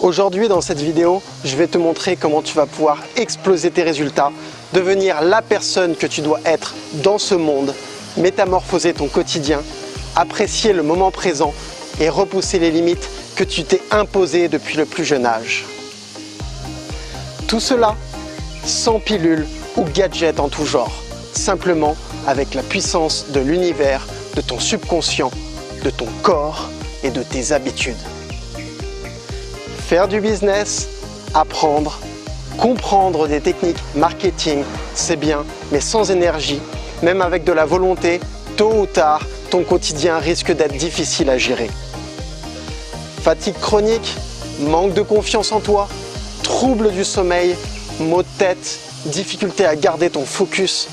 Aujourd'hui, dans cette vidéo, je vais te montrer comment tu vas pouvoir exploser tes résultats, devenir la personne que tu dois être dans ce monde, métamorphoser ton quotidien, apprécier le moment présent et repousser les limites que tu t'es imposées depuis le plus jeune âge. Tout cela sans pilules ou gadgets en tout genre, simplement avec la puissance de l'univers, de ton subconscient, de ton corps et de tes habitudes. Faire du business, apprendre, comprendre des techniques marketing, c'est bien, mais sans énergie, même avec de la volonté, tôt ou tard, ton quotidien risque d'être difficile à gérer. Fatigue chronique, manque de confiance en toi, troubles du sommeil, maux de tête, difficulté à garder ton focus,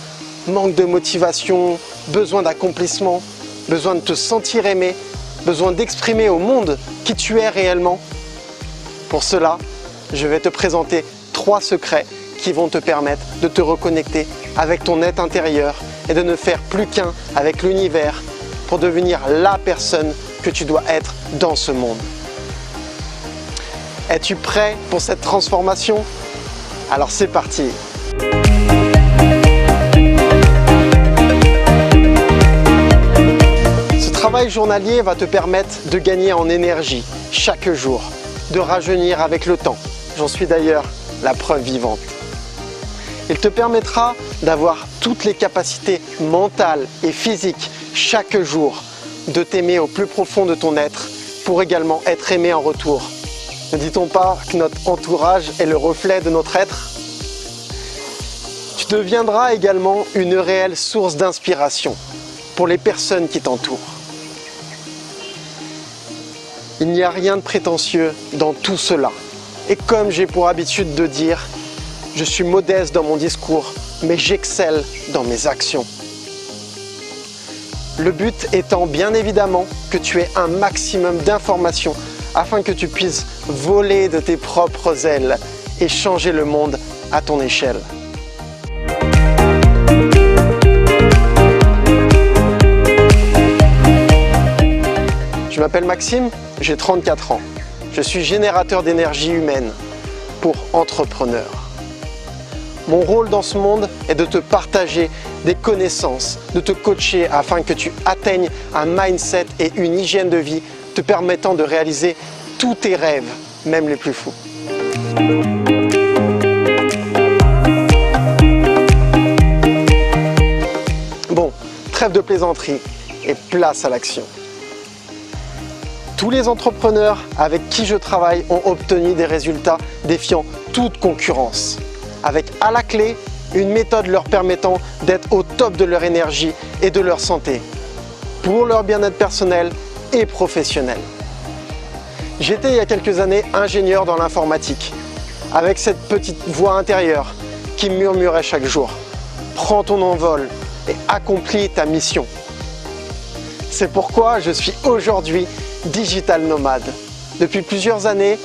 manque de motivation, besoin d'accomplissement, besoin de te sentir aimé, besoin d'exprimer au monde qui tu es réellement. Pour cela, je vais te présenter 3 secrets qui vont te permettre de te reconnecter avec ton être intérieur et de ne faire plus qu'un avec l'univers pour devenir la personne que tu dois être dans ce monde. Es-tu prêt pour cette transformation? Alors c'est parti! Ce travail journalier va te permettre de gagner en énergie chaque jour, de rajeunir avec le temps. J'en suis d'ailleurs la preuve vivante. Il te permettra d'avoir toutes les capacités mentales et physiques chaque jour, de t'aimer au plus profond de ton être pour également être aimé en retour. Ne dit-on pas que notre entourage est le reflet de notre être? Tu deviendras également une réelle source d'inspiration pour les personnes qui t'entourent. Il n'y a rien de prétentieux dans tout cela. Et comme j'ai pour habitude de dire, je suis modeste dans mon discours, mais j'excelle dans mes actions. Le but étant bien évidemment que tu aies un maximum d'informations afin que tu puisses voler de tes propres ailes et changer le monde à ton échelle. Je m'appelle Maxime, j'ai 34 ans. Je suis générateur d'énergie humaine pour entrepreneurs. Mon rôle dans ce monde est de te partager des connaissances, de te coacher afin que tu atteignes un mindset et une hygiène de vie te permettant de réaliser tous tes rêves, même les plus fous. Bon, trêve de plaisanterie et place à l'action. Tous les entrepreneurs avec qui je travaille ont obtenu des résultats défiant toute concurrence, avec à la clé une méthode leur permettant d'être au top de leur énergie et de leur santé, pour leur bien-être personnel et professionnel. J'étais il y a quelques années ingénieur dans l'informatique, avec cette petite voix intérieure qui murmurait chaque jour « Prends ton envol et accomplis ta mission ». C'est pourquoi je suis aujourd'hui digital nomade. Depuis plusieurs années,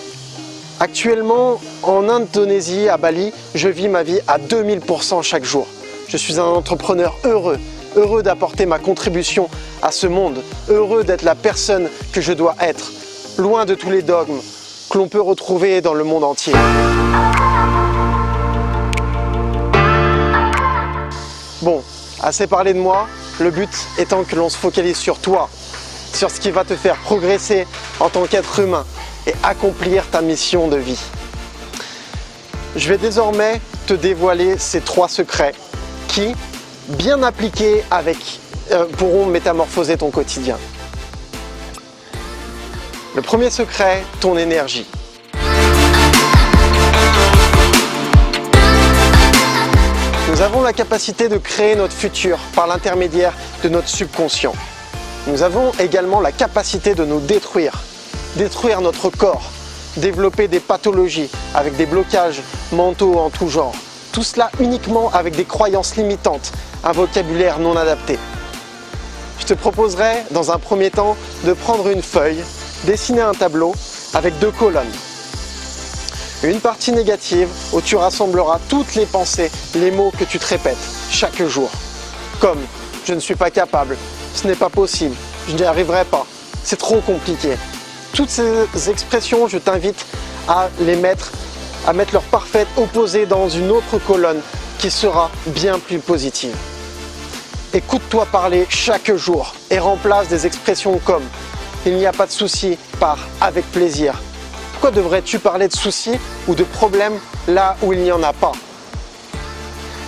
actuellement en Indonésie, à Bali, je vis ma vie à 2000% chaque jour. Je suis un entrepreneur heureux d'apporter ma contribution à ce monde, heureux d'être la personne que je dois être, loin de tous les dogmes que l'on peut retrouver dans le monde entier. Bon, assez parlé de moi, le but étant que l'on se focalise sur toi, sur ce qui va te faire progresser en tant qu'être humain et accomplir ta mission de vie. Je vais désormais te dévoiler ces 3 secrets qui, bien appliqués pourront métamorphoser ton quotidien. Le premier secret, ton énergie. Nous avons la capacité de créer notre futur par l'intermédiaire de notre subconscient. Nous avons également la capacité de nous détruire notre corps, développer des pathologies avec des blocages mentaux en tout genre. Tout cela uniquement avec des croyances limitantes, un vocabulaire non adapté. Je te proposerai dans un premier temps de prendre une feuille, dessiner un tableau avec 2 colonnes. Une partie négative où tu rassembleras toutes les pensées, les mots que tu te répètes chaque jour. Comme « je ne suis pas capable »,« ce n'est pas possible »,« je n'y arriverai pas »,« c'est trop compliqué ». Toutes ces expressions, je t'invite à mettre leur parfaite opposé dans une autre colonne qui sera bien plus positive. Écoute-toi parler chaque jour et remplace des expressions comme « il n'y a pas de souci » par « avec plaisir ». Pourquoi devrais-tu parler de soucis ou de problèmes là où il n'y en a pas?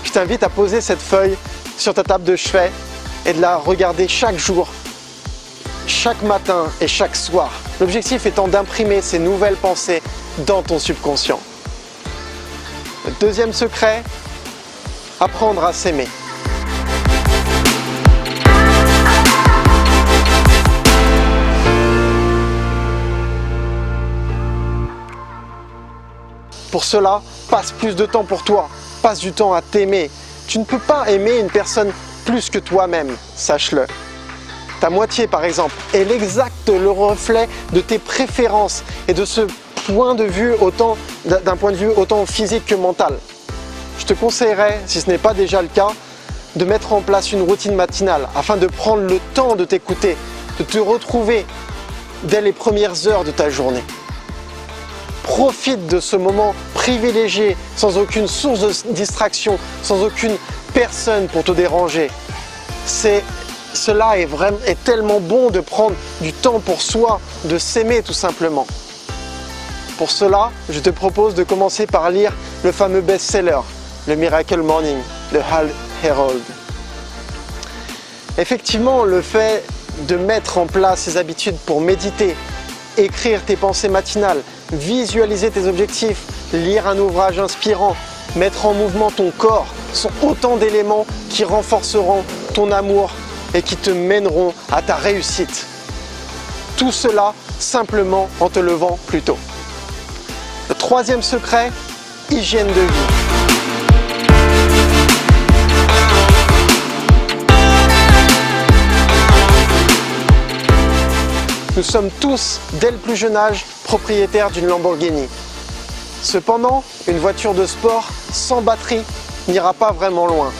Je t'invite à poser cette feuille sur ta table de chevet et de la regarder chaque jour, chaque matin et chaque soir. L'objectif étant d'imprimer ces nouvelles pensées dans ton subconscient. Le deuxième secret, apprendre à s'aimer. Pour cela, passe plus de temps pour toi, passe du temps à t'aimer. Tu ne peux pas aimer une personne plus que toi-même, sache-le. Ta moitié, par exemple, est le reflet de tes préférences et de ce point de vue d'un point de vue autant physique que mental. Je te conseillerais, si ce n'est pas déjà le cas, de mettre en place une routine matinale afin de prendre le temps de t'écouter, de te retrouver dès les premières heures de ta journée. Profite de ce moment privilégié, sans aucune source de distraction, sans aucune personne pour te déranger. Cela est tellement bon de prendre du temps pour soi, de s'aimer tout simplement. Pour cela, je te propose de commencer par lire le fameux best-seller, le Miracle Morning de Hal Herold. Effectivement, le fait de mettre en place ces habitudes pour méditer, écrire tes pensées matinales, visualiser tes objectifs, lire un ouvrage inspirant, mettre en mouvement ton corps sont autant d'éléments qui renforceront ton amour et qui te mèneront à ta réussite. Tout cela simplement en te levant plus tôt. Le troisième secret, hygiène de vie. Nous sommes tous, dès le plus jeune âge, propriétaires d'une Lamborghini. Cependant, une voiture de sport sans batterie n'ira pas vraiment loin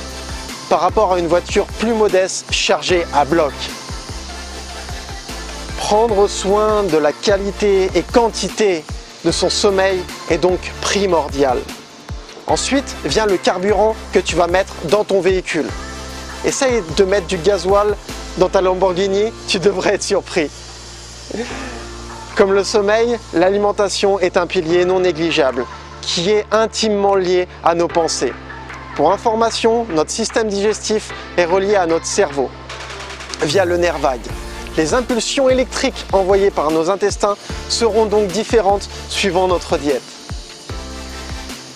par rapport à une voiture plus modeste chargée à bloc. Prendre soin de la qualité et quantité de son sommeil est donc primordial. Ensuite vient le carburant que tu vas mettre dans ton véhicule. Essaye de mettre du gasoil dans ta Lamborghini, tu devrais être surpris. Comme le sommeil, l'alimentation est un pilier non négligeable qui est intimement lié à nos pensées. Pour information, notre système digestif est relié à notre cerveau via le nerf vague. Les impulsions électriques envoyées par nos intestins seront donc différentes suivant notre diète.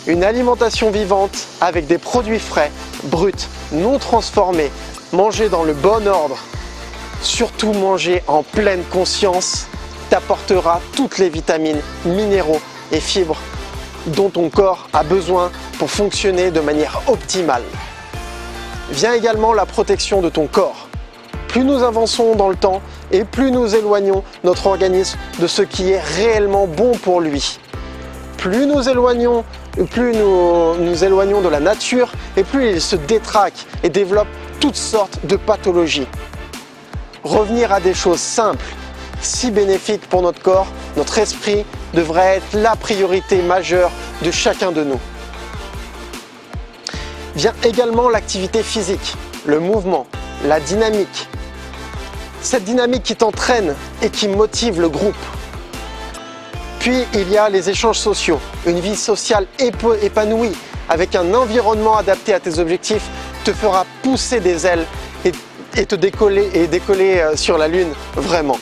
Une alimentation vivante avec des produits frais, bruts, non transformés, mangés dans le bon ordre, surtout manger en pleine conscience, t'apportera toutes les vitamines, minéraux et fibres dont ton corps a besoin pour fonctionner de manière optimale. Vient également la protection de ton corps. Plus nous avançons dans le temps et plus nous éloignons notre organisme de ce qui est réellement bon pour lui. Plus nous éloignons de la nature et plus il se détraque et développe toutes sortes de pathologies. Revenir à des choses simples, si bénéfiques pour notre corps, notre esprit, devrait être la priorité majeure de chacun de nous. Vient également l'activité physique, le mouvement, la dynamique. Cette dynamique qui t'entraîne et qui motive le groupe. Puis il y a les échanges sociaux, une vie sociale épanouie avec un environnement adapté à tes objectifs te fera pousser des ailes et décoller sur la lune vraiment.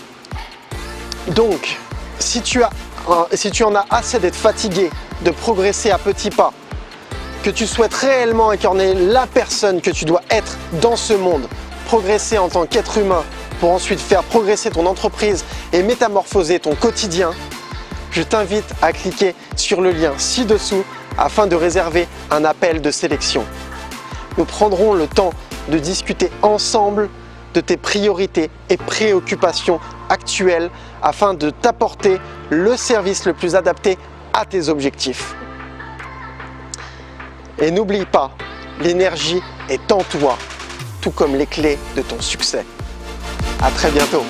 Donc, si tu en as assez d'être fatigué, de progresser à petits pas, que tu souhaites réellement incarner la personne que tu dois être dans ce monde, progresser en tant qu'être humain pour ensuite faire progresser ton entreprise et métamorphoser ton quotidien, je t'invite à cliquer sur le lien ci-dessous afin de réserver un appel de sélection. Nous prendrons le temps de discuter ensemble de tes priorités et préoccupations actuelles afin de t'apporter le service le plus adapté à tes objectifs. Et n'oublie pas, l'énergie est en toi, tout comme les clés de ton succès. À très bientôt.